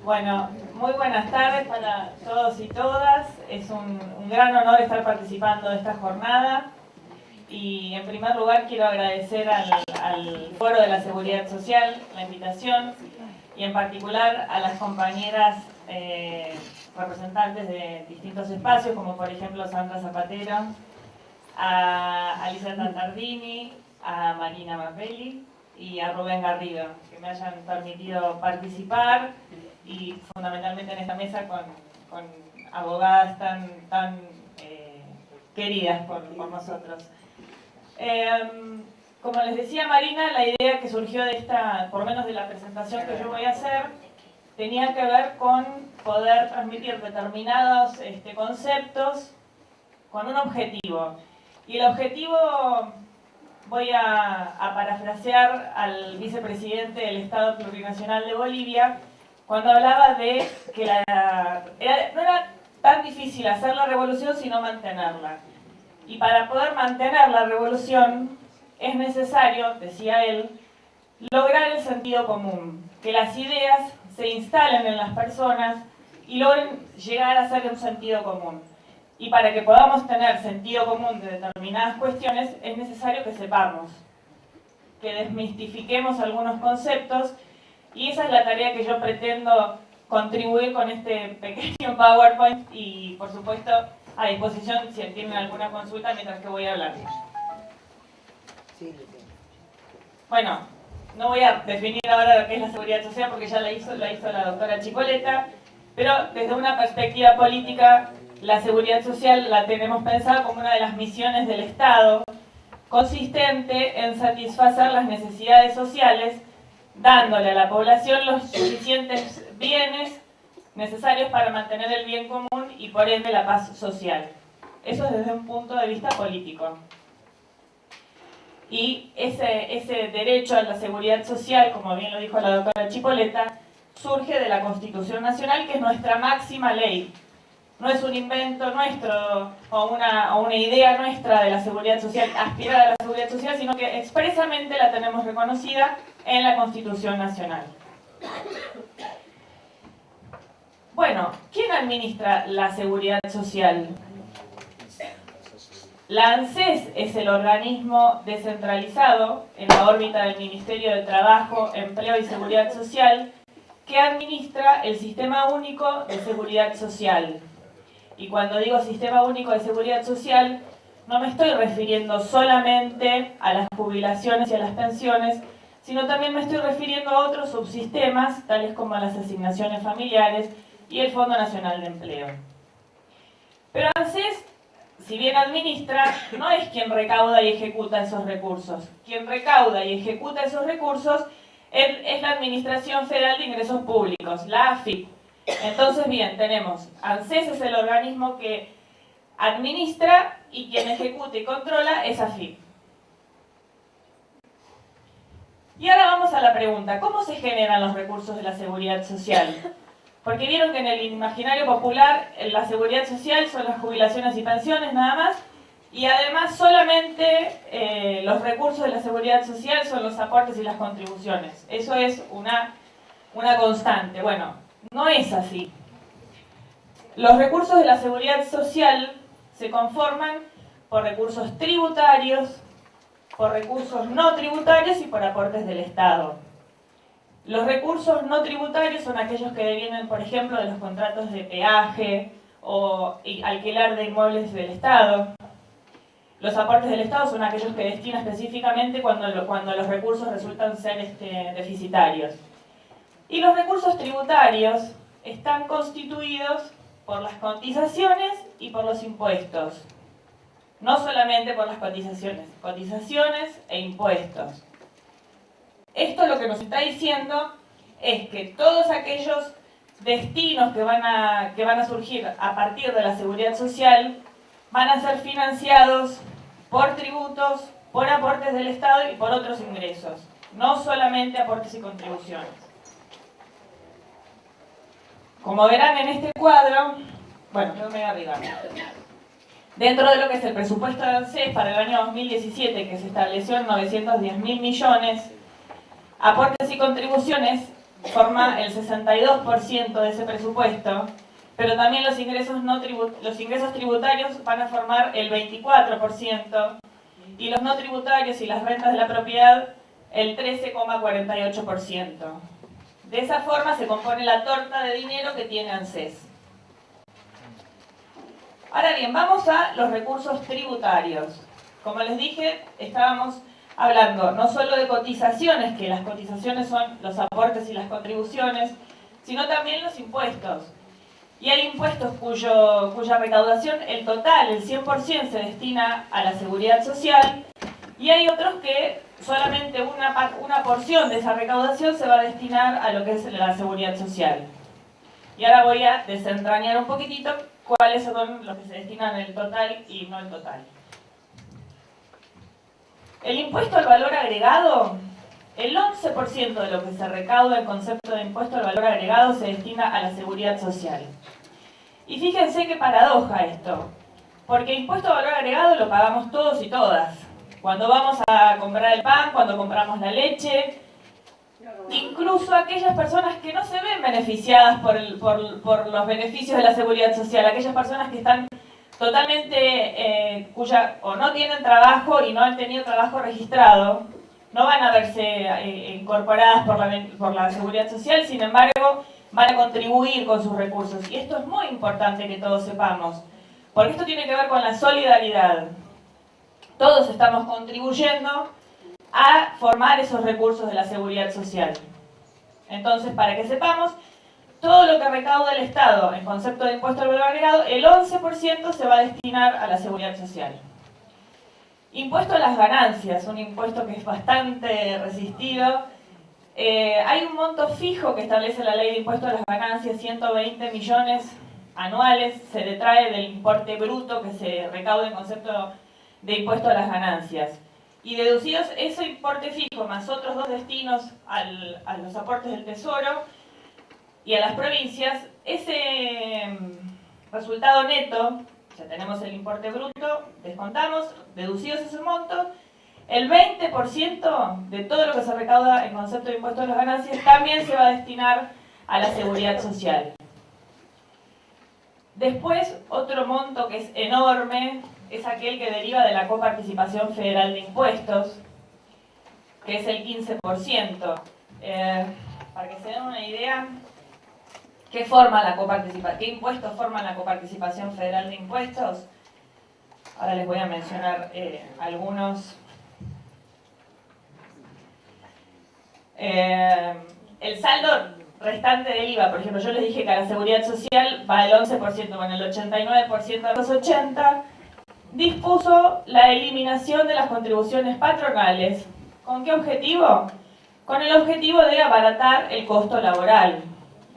Bueno, muy buenas tardes para todos y todas. Es un gran honor estar participando de esta jornada. Y en primer lugar quiero agradecer al Foro de la Seguridad Social la invitación y en particular a las compañeras representantes de distintos espacios, como por ejemplo Sandra Zapatero, a Alicia Tantardini, a Marina Mapelli y a Rubén Garrido, que me hayan permitido participar y fundamentalmente en esta mesa con abogadas tan queridas por nosotros. Como les decía Marina, la idea que surgió de esta, por lo menos de la presentación que yo voy a hacer, tenía que ver con poder transmitir determinados conceptos con un objetivo. Y el objetivo, voy a parafrasear al vicepresidente del Estado Plurinacional de Bolivia, cuando hablaba de que no era tan difícil hacer la revolución sino mantenerla. Y para poder mantener la revolución es necesario, decía él, lograr el sentido común, que las ideas se instalen en las personas y logren llegar a ser un sentido común. Y para que podamos tener sentido común de determinadas cuestiones es necesario que sepamos, que desmistifiquemos algunos conceptos, y esa es la tarea que yo pretendo contribuir con este pequeño PowerPoint y por supuesto a disposición si tienen alguna consulta mientras que voy a hablar. Bueno, no voy a definir ahora lo que es la seguridad social porque ya la hizo la doctora Chipoletta, pero desde una perspectiva política la seguridad social la tenemos pensada como una de las misiones del Estado, consistente en satisfacer las necesidades sociales, dándole a la población los suficientes bienes necesarios para mantener el bien común y por ende la paz social. Eso es desde un punto de vista político. Y ese derecho a la seguridad social, como bien lo dijo la doctora Chipoletta, surge de la Constitución Nacional, que es nuestra máxima ley. No es un invento nuestro o una idea nuestra de la seguridad social, aspirar a la seguridad social, sino que expresamente la tenemos reconocida en la Constitución Nacional. Bueno, ¿quién administra la seguridad social? La ANSES es el organismo descentralizado en la órbita del Ministerio de Trabajo, Empleo y Seguridad Social que administra el Sistema Único de Seguridad Social. Y cuando digo Sistema Único de Seguridad Social, no me estoy refiriendo solamente a las jubilaciones y a las pensiones, sino también me estoy refiriendo a otros subsistemas, tales como las asignaciones familiares y el Fondo Nacional de Empleo. Pero ANSES, si bien administra, no es quien recauda y ejecuta esos recursos. Quien recauda y ejecuta esos recursos es la Administración Federal de Ingresos Públicos, la AFIP. Entonces, bien, tenemos, ANSES es el organismo que administra y quien ejecuta y controla es AFIP. Y ahora vamos a la pregunta, ¿cómo se generan los recursos de la seguridad social? Porque vieron que en el imaginario popular la seguridad social son las jubilaciones y pensiones nada más, y además solamente los recursos de la seguridad social son los aportes y las contribuciones. Eso es una constante. Bueno, no es así. Los recursos de la seguridad social se conforman por recursos tributarios, por recursos no tributarios y por aportes del Estado. Los recursos no tributarios son aquellos que devienen, por ejemplo, de los contratos de peaje o alquiler de inmuebles del Estado. Los aportes del Estado son aquellos que destina específicamente cuando los recursos resultan ser deficitarios. Y los recursos tributarios están constituidos por las cotizaciones y por los impuestos. No solamente por las cotizaciones e impuestos. Esto lo que nos está diciendo es que todos aquellos destinos que van a surgir a partir de la seguridad social van a ser financiados por tributos, por aportes del Estado y por otros ingresos, no solamente aportes y contribuciones. Como verán en este cuadro, bueno, yo me voy a arriba. Dentro de lo que es el presupuesto de ANSES para el año 2017, que se estableció en 910.000 millones, aportes y contribuciones forma el 62% de ese presupuesto, pero también los ingresos tributarios van a formar el 24%, y los no tributarios y las rentas de la propiedad el 13,48%. De esa forma se compone la torta de dinero que tiene ANSES. Ahora bien, vamos a los recursos tributarios. Como les dije, estábamos hablando no solo de cotizaciones, que las cotizaciones son los aportes y las contribuciones, sino también los impuestos. Y hay impuestos cuya recaudación, el total, el 100%, se destina a la seguridad social, y hay otros que solamente una porción de esa recaudación se va a destinar a lo que es la seguridad social. Y ahora voy a desentrañar un poquitito cuáles son los que se destinan el total y no el total. El impuesto al valor agregado, el 11% de lo que se recauda en concepto de impuesto al valor agregado se destina a la seguridad social. Y fíjense qué paradoja esto, porque impuesto al valor agregado lo pagamos todos y todas. Cuando vamos a comprar el pan, cuando compramos la leche, incluso aquellas personas que no se ven beneficiadas por los beneficios de la seguridad social, aquellas personas que están totalmente, o no tienen trabajo y no han tenido trabajo registrado, no van a verse incorporadas por la seguridad social, sin embargo, van a contribuir con sus recursos. Y esto es muy importante que todos sepamos, porque esto tiene que ver con la solidaridad. Todos estamos contribuyendo a formar esos recursos de la seguridad social. Entonces, para que sepamos, todo lo que recauda el Estado en concepto de impuesto al valor agregado, el 11% se va a destinar a la seguridad social. Impuesto a las ganancias, un impuesto que es bastante resistido. Hay un monto fijo que establece la ley de impuesto a las ganancias, 120 millones anuales, se detrae del importe bruto que se recauda en concepto de impuesto a las ganancias. Y deducidos ese importe fijo más otros dos destinos a los aportes del Tesoro y a las provincias, ese resultado neto, ya tenemos el importe bruto, descontamos, deducidos esos montos, el 20% de todo lo que se recauda en concepto de impuesto a las ganancias también se va a destinar a la seguridad social. Después, otro monto que es enorme es aquel que deriva de la coparticipación federal de impuestos, que es el 15%. Para que se den una idea, ¿qué impuestos forman la coparticipación federal de impuestos? Ahora les voy a mencionar algunos. El saldo restante del IVA, por ejemplo, yo les dije que a la seguridad social va el 11%, bueno, el 89% de los 80%, dispuso la eliminación de las contribuciones patronales. ¿Con qué objetivo? Con el objetivo de abaratar el costo laboral.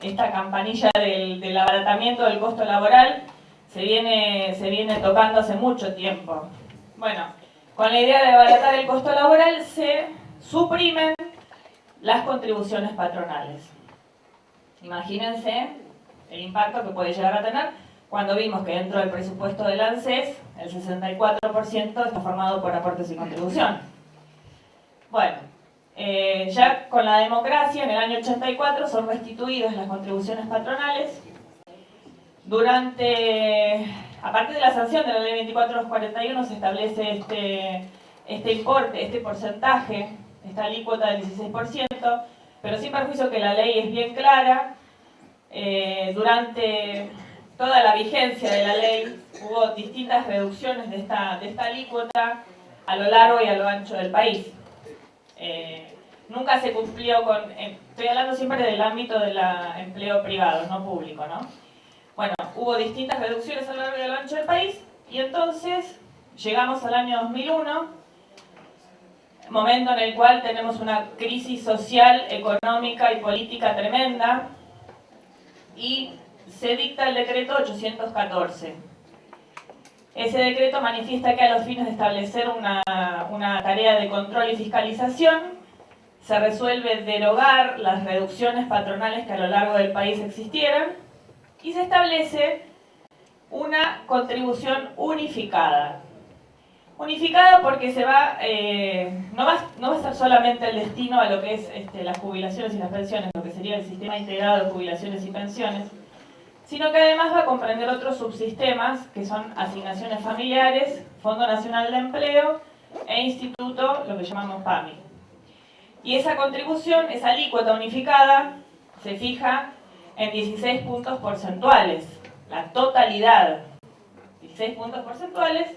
Esta campanilla del abaratamiento del costo laboral se viene tocando hace mucho tiempo. Bueno, con la idea de abaratar el costo laboral se suprimen las contribuciones patronales. Imagínense el impacto que puede llegar a tener cuando vimos que dentro del presupuesto del ANSES el 64% está formado por aportes y contribuciones. Bueno, ya con la democracia, en el año 84, son restituidas las contribuciones patronales. A partir de la sanción de la ley 2441 se establece este importe, este porcentaje, esta alícuota del 16%, pero sin perjuicio que la ley es bien clara. Durante toda la vigencia de la ley hubo distintas reducciones de esta alícuota a lo largo y a lo ancho del país. Nunca se cumplió estoy hablando siempre del ámbito del empleo privado, no público, ¿no? Bueno, hubo distintas reducciones a lo largo y a lo ancho del país, y entonces llegamos al año 2001, momento en el cual tenemos una crisis social, económica y política tremenda, y se dicta el decreto 814. Ese decreto manifiesta que a los fines de establecer una tarea de control y fiscalización, se resuelve derogar las reducciones patronales que a lo largo del país existieran y se establece una contribución unificada. Unificada porque no va a ser solamente el destino a lo que es las jubilaciones y las pensiones, lo que sería el sistema integrado de jubilaciones y pensiones, sino que además va a comprender otros subsistemas que son asignaciones familiares, Fondo Nacional de Empleo e Instituto, lo que llamamos PAMI. Y esa contribución, esa alícuota unificada, se fija en 16 puntos porcentuales, la totalidad, 16 puntos porcentuales,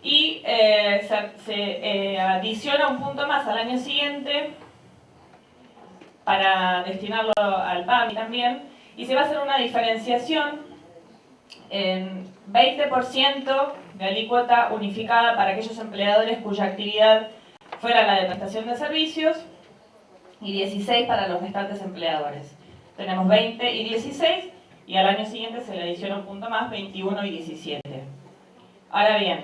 y se adiciona un punto más al año siguiente para destinarlo al PAMI también, y se va a hacer una diferenciación en 20% de alícuota unificada para aquellos empleadores cuya actividad fuera la de prestación de servicios y 16 para los restantes empleadores. Tenemos 20 y 16 y al año siguiente se le adiciona un punto más, 21 y 17. Ahora bien,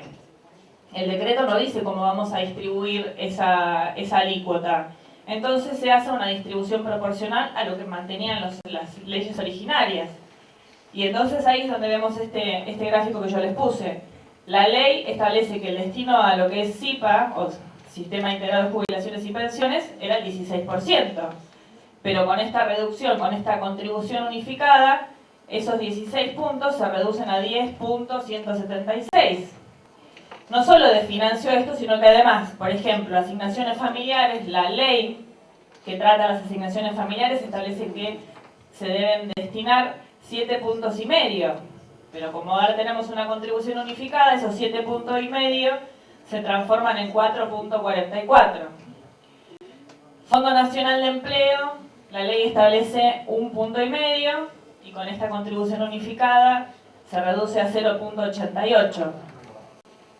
el decreto no dice cómo vamos a distribuir esa alícuota. Entonces se hace una distribución proporcional a lo que mantenían las leyes originarias. Y entonces ahí es donde vemos este gráfico que yo les puse. La ley establece que el destino a lo que es SIPA, o Sistema Integrado de Jubilaciones y Pensiones, era el 16%. Pero con esta reducción, con esta contribución unificada, esos 16 puntos se reducen a 10.176. No solo desfinanció esto, sino que además, por ejemplo, asignaciones familiares, la ley que trata las asignaciones familiares establece que se deben destinar 7,5 puntos, pero como ahora tenemos una contribución unificada, esos 7,5 puntos se transforman en 4,44. Fondo Nacional de Empleo, la ley establece 1,5 puntos y con esta contribución unificada se reduce a 0,88.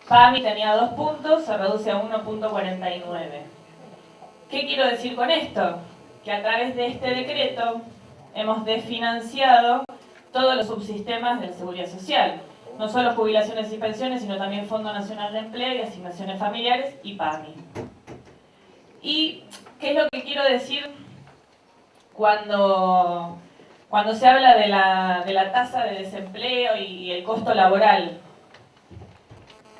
PAMI tenía 2 puntos, se reduce a 1,49. ¿Qué quiero decir con esto? Que a través de este decreto hemos desfinanciado todos los subsistemas de la Seguridad Social. No solo jubilaciones y pensiones, sino también Fondo Nacional de Empleo y asignaciones familiares y PAMI. ¿Y qué es lo que quiero decir cuando se habla de la tasa de desempleo y el costo laboral?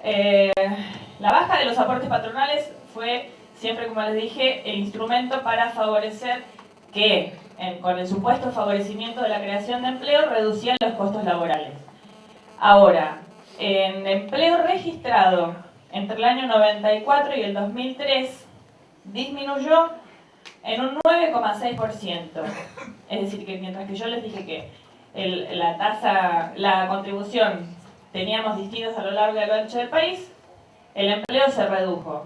La baja de los aportes patronales fue siempre, como les dije, el instrumento para favorecer que, con el supuesto favorecimiento de la creación de empleo, reducían los costos laborales. Ahora, en empleo registrado entre el año 94 y el 2003, disminuyó en un 9,6%. Es decir, que mientras que yo les dije que la contribución teníamos distintas a lo largo y a lo ancho del país, el empleo se redujo.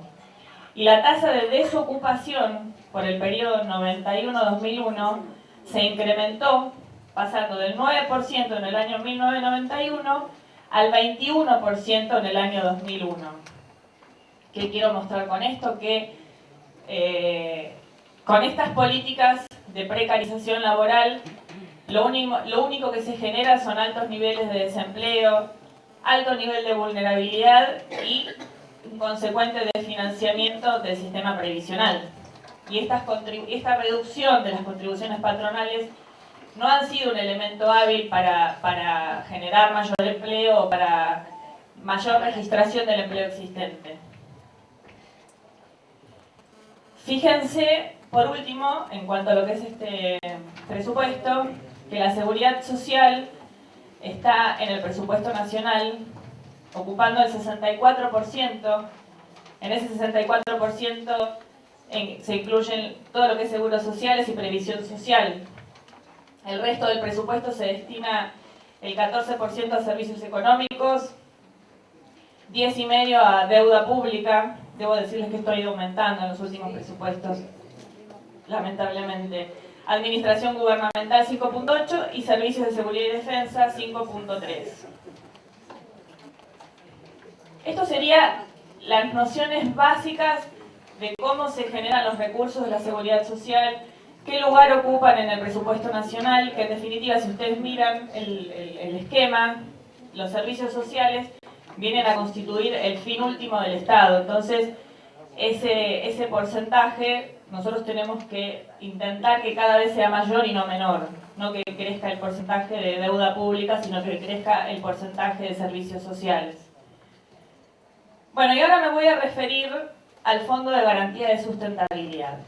Y la tasa de desocupación por el periodo 91-2001 se incrementó, pasando del 9% en el año 1991 al 21% en el año 2001. ¿Qué quiero mostrar con esto? Que con estas políticas de precarización laboral, lo único que se genera son altos niveles de desempleo, alto nivel de vulnerabilidad y un consecuente desfinanciamiento del sistema previsional. Y esta reducción de las contribuciones patronales no han sido un elemento hábil para generar mayor empleo o para mayor registración del empleo existente. Fíjense, por último, en cuanto a lo que es este presupuesto, que la seguridad social está en el presupuesto nacional ocupando el 64%. En ese 64% se incluyen todo lo que es seguros sociales y previsión social. El resto del presupuesto se destina el 14% a servicios económicos, 10,5% a deuda pública. Debo decirles que esto ha ido aumentando en los últimos presupuestos, lamentablemente. Administración gubernamental 5,8% y servicios de seguridad y defensa 5,3%. Esto serían las nociones básicas de cómo se generan los recursos de la seguridad social, qué lugar ocupan en el presupuesto nacional, que en definitiva, si ustedes miran el esquema, los servicios sociales vienen a constituir el fin último del Estado. Entonces, ese porcentaje nosotros tenemos que intentar que cada vez sea mayor y no menor. No que crezca el porcentaje de deuda pública, sino que crezca el porcentaje de servicios sociales. Bueno, y ahora me voy a referir al Fondo de Garantía de Sustentabilidad.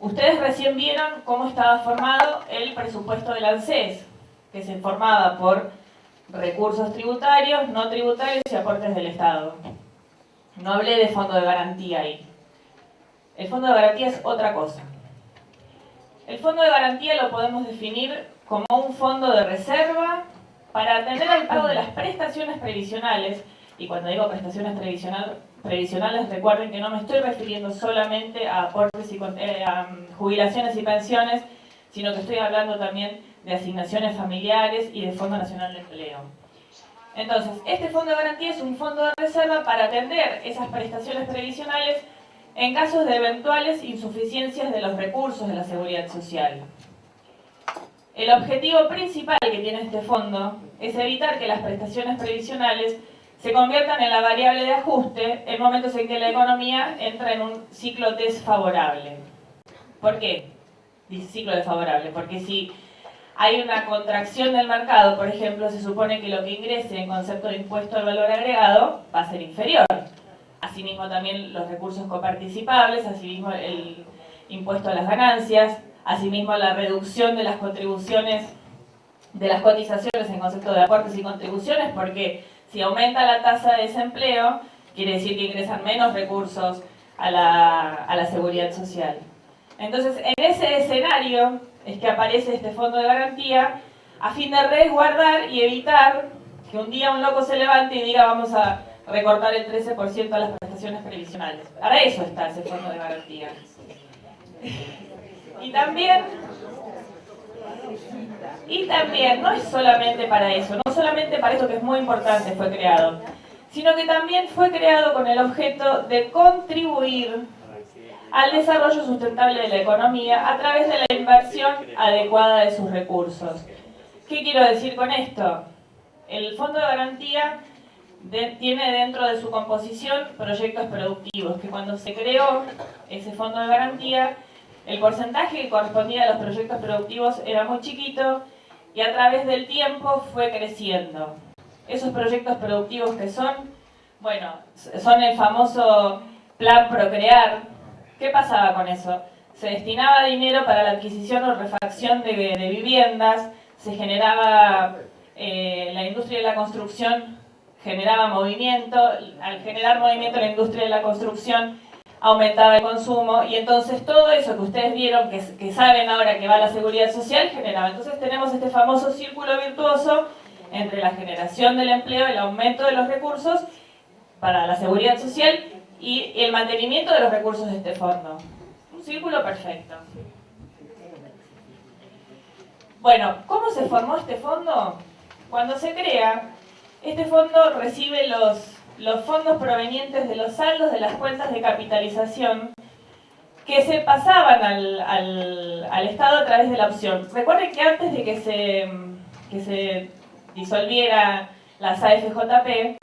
Ustedes recién vieron cómo estaba formado el presupuesto del ANSES, que se formaba por recursos tributarios, no tributarios y aportes del Estado. No hablé de fondo de garantía ahí. El fondo de garantía es otra cosa. El fondo de garantía lo podemos definir como un fondo de reserva para atender al pago de las prestaciones previsionales. Y cuando digo prestaciones previsionales, recuerden que no me estoy refiriendo solamente a aportes y a jubilaciones y pensiones, sino que estoy hablando también de asignaciones familiares y de Fondo Nacional de Empleo. Entonces, este fondo de garantía es un fondo de reserva para atender esas prestaciones previsionales en casos de eventuales insuficiencias de los recursos de la seguridad social. El objetivo principal que tiene este fondo es evitar que las prestaciones previsionales se conviertan en la variable de ajuste en momentos en que la economía entra en un ciclo desfavorable. ¿Por qué? Dice ciclo desfavorable, porque si hay una contracción del mercado, por ejemplo, se supone que lo que ingrese en concepto de impuesto al valor agregado va a ser inferior. Asimismo también los recursos coparticipables, asimismo el impuesto a las ganancias, asimismo la reducción de las contribuciones, de las cotizaciones en concepto de aportes y contribuciones, porque si aumenta la tasa de desempleo, quiere decir que ingresan menos recursos a la seguridad social. Entonces, en ese escenario es que aparece este fondo de garantía a fin de resguardar y evitar que un día un loco se levante y diga vamos a recortar el 13% a las prestaciones previsionales. Para eso está ese fondo de garantía. Y también, no es solamente para eso, no solamente para eso que es muy importante fue creado, sino que también fue creado con el objeto de contribuir al desarrollo sustentable de la economía a través de la inversión adecuada de sus recursos. ¿Qué quiero decir con esto? El Fondo de Garantía tiene dentro de su composición proyectos productivos, que cuando se creó ese Fondo de Garantía, el porcentaje que correspondía a los proyectos productivos era muy chiquito y a través del tiempo fue creciendo. Esos proyectos productivos que son, bueno, son el famoso Plan Procrear. ¿Qué pasaba con eso? Se destinaba dinero para la adquisición o refacción de viviendas, se generaba, la industria de la construcción generaba movimiento, al generar movimiento la industria de la construcción aumentaba el consumo y entonces todo eso que ustedes vieron, que saben ahora que va a la seguridad social, generaba. Entonces tenemos este famoso círculo virtuoso entre la generación del empleo, el aumento de los recursos para la seguridad social y el mantenimiento de los recursos de este fondo. Un círculo perfecto. Bueno, ¿cómo se formó este fondo? Cuando se crea, este fondo recibe los fondos provenientes de los saldos de las cuentas de capitalización que se pasaban al Estado a través de la opción. Recuerden que antes de que se disolviera las AFJP,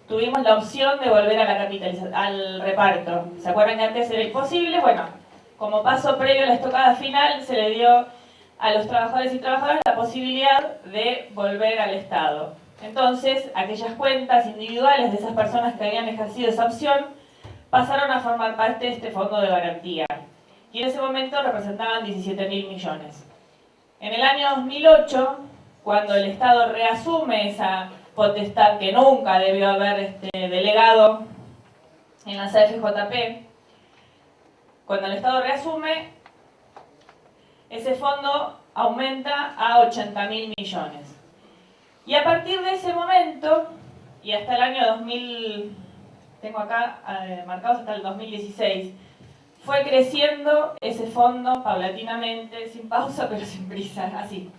tuvimos la opción de volver a la capitalización, al reparto. ¿Se acuerdan que antes era imposible? Bueno, como paso previo a la estocada final, se le dio a los trabajadores y trabajadoras la posibilidad de volver al Estado. Entonces, aquellas cuentas individuales de esas personas que habían ejercido esa opción pasaron a formar parte de este fondo de garantía. Y en ese momento representaban 17.000 millones. En el año 2008, cuando el Estado reasume esa potestad que nunca debió haber delegado en las AFJP, cuando el Estado reasume, ese fondo aumenta a 80.000 millones. Y a partir de ese momento, y hasta el año 2000, tengo acá marcados hasta el 2016, fue creciendo ese fondo paulatinamente, sin pausa pero sin prisa, así.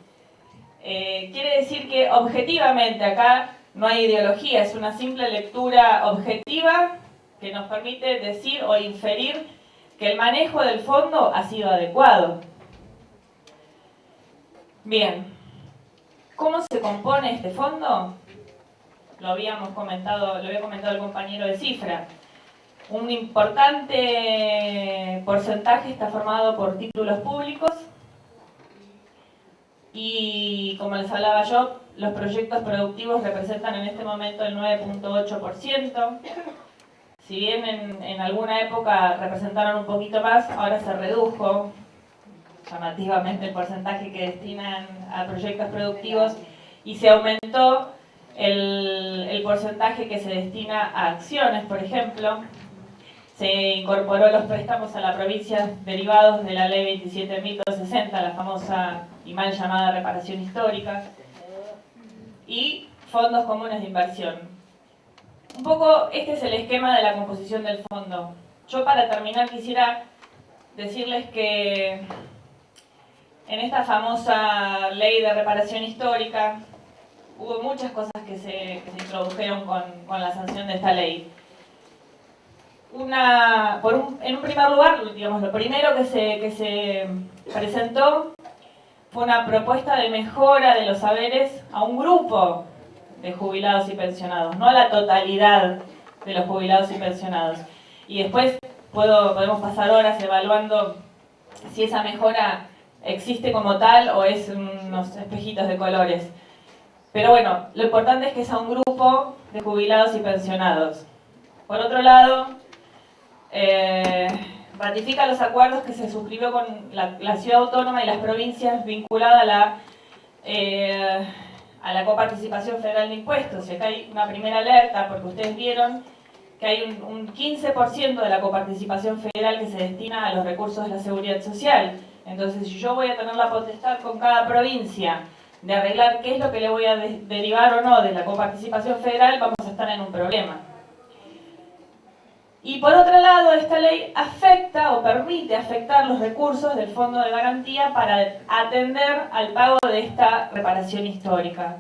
Quiere decir que objetivamente acá no hay ideología, es una simple lectura objetiva que nos permite decir o inferir que el manejo del fondo ha sido adecuado. Bien, ¿cómo se compone este fondo? Lo había comentado el compañero de Cifra. Un importante porcentaje está formado por títulos públicos y como les hablaba yo, los proyectos productivos representan en este momento el 9.8%. Si bien en alguna época representaron un poquito más, ahora se redujo llamativamente el porcentaje que destinan a proyectos productivos y se aumentó el porcentaje que se destina a acciones, por ejemplo. Se incorporó los préstamos a la provincia derivados de la ley 27.260, la famosa y mal llamada reparación histórica, y fondos comunes de inversión. Un poco este es el esquema de la composición del fondo. Yo para terminar quisiera decirles que en esta famosa ley de reparación histórica hubo muchas cosas que se introdujeron con la sanción de esta ley. En un primer lugar, digamos, lo primero que se presentó fue una propuesta de mejora de los saberes a un grupo de jubilados y pensionados, no a la totalidad de los jubilados y pensionados. Y después podemos pasar horas evaluando si esa mejora existe como tal o es unos espejitos de colores. Pero bueno, lo importante es que es a un grupo de jubilados y pensionados. Por otro lado, ratifica los acuerdos que se suscribió con la ciudad autónoma y las provincias vinculadas a la coparticipación federal de impuestos. Y acá hay una primera alerta porque ustedes vieron que hay un 15% de la coparticipación federal que se destina a los recursos de la seguridad social. Entonces, si yo voy a tener la potestad con cada provincia de arreglar qué es lo que le voy a derivar o no de la coparticipación federal, vamos a estar en un problema. Y por otro lado, esta ley afecta o permite afectar los recursos del Fondo de Garantía para atender al pago de esta reparación histórica.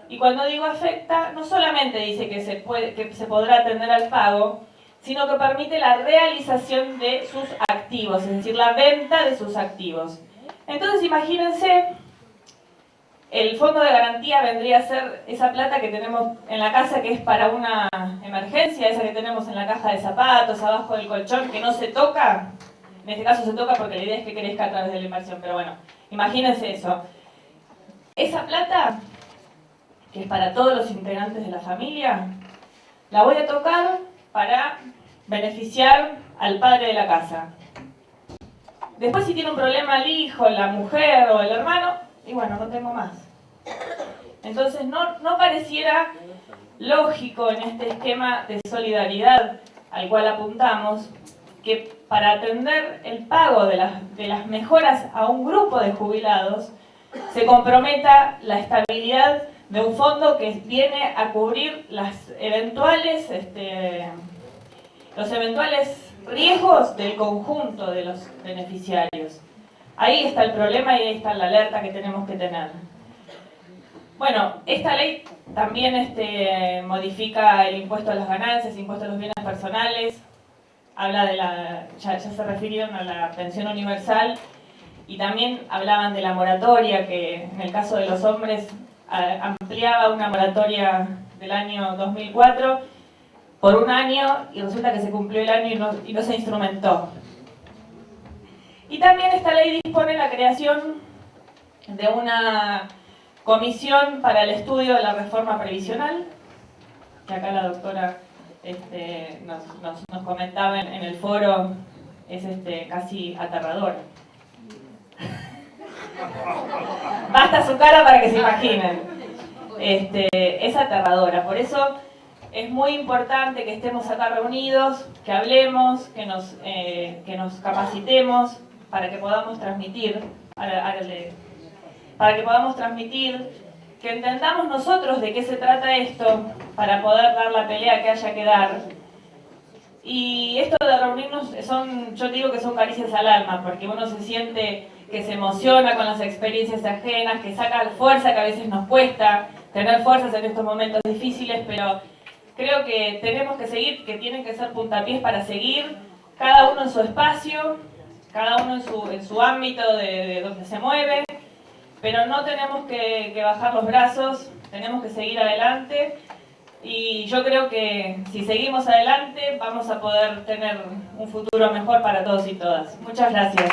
Y cuando digo afecta, no solamente dice que se podrá atender al pago, sino que permite la realización de sus activos, es decir, la venta de sus activos. Entonces imagínense, el fondo de garantía vendría a ser esa plata que tenemos en la casa que es para una emergencia, esa que tenemos en la caja de zapatos, abajo del colchón, que no se toca. En este caso se toca porque la idea es que crezca a través de la inversión, pero bueno, imagínense eso. Esa plata, que es para todos los integrantes de la familia, la voy a tocar para beneficiar al padre de la casa. Después, si tiene un problema el hijo, la mujer o el hermano, y bueno, no tengo más. Entonces no pareciera lógico en este esquema de solidaridad al cual apuntamos que para atender el pago de las mejoras a un grupo de jubilados se comprometa la estabilidad de un fondo que viene a cubrir los eventuales riesgos del conjunto de los beneficiarios. Ahí está el problema y ahí está la alerta que tenemos que tener. Bueno, esta ley también modifica el impuesto a las ganancias, impuesto a los bienes personales, habla de ya se refirieron a la pensión universal y también hablaban de la moratoria, que en el caso de los hombres ampliaba una moratoria del año 2004 por un año y resulta que se cumplió el año y no se instrumentó. Y también esta ley dispone la creación de una comisión para el estudio de la reforma previsional, que acá la doctora nos comentaba en el foro, es casi aterrador. Basta su cara para que se imaginen. Es aterradora, por eso es muy importante que estemos acá reunidos, que hablemos, que nos capacitemos, para que podamos transmitir, que entendamos nosotros de qué se trata esto, para poder dar la pelea que haya que dar. Y esto de reunirnos yo digo que son caricias al alma, porque uno se siente que se emociona con las experiencias ajenas, que saca fuerza que a veces nos cuesta tener fuerzas en estos momentos difíciles, pero creo que tenemos que seguir, que tienen que ser puntapiés para seguir, cada uno en su espacio, cada uno en su ámbito de donde se mueve, pero no tenemos que bajar los brazos, tenemos que seguir adelante y yo creo que si seguimos adelante vamos a poder tener un futuro mejor para todos y todas. Muchas gracias.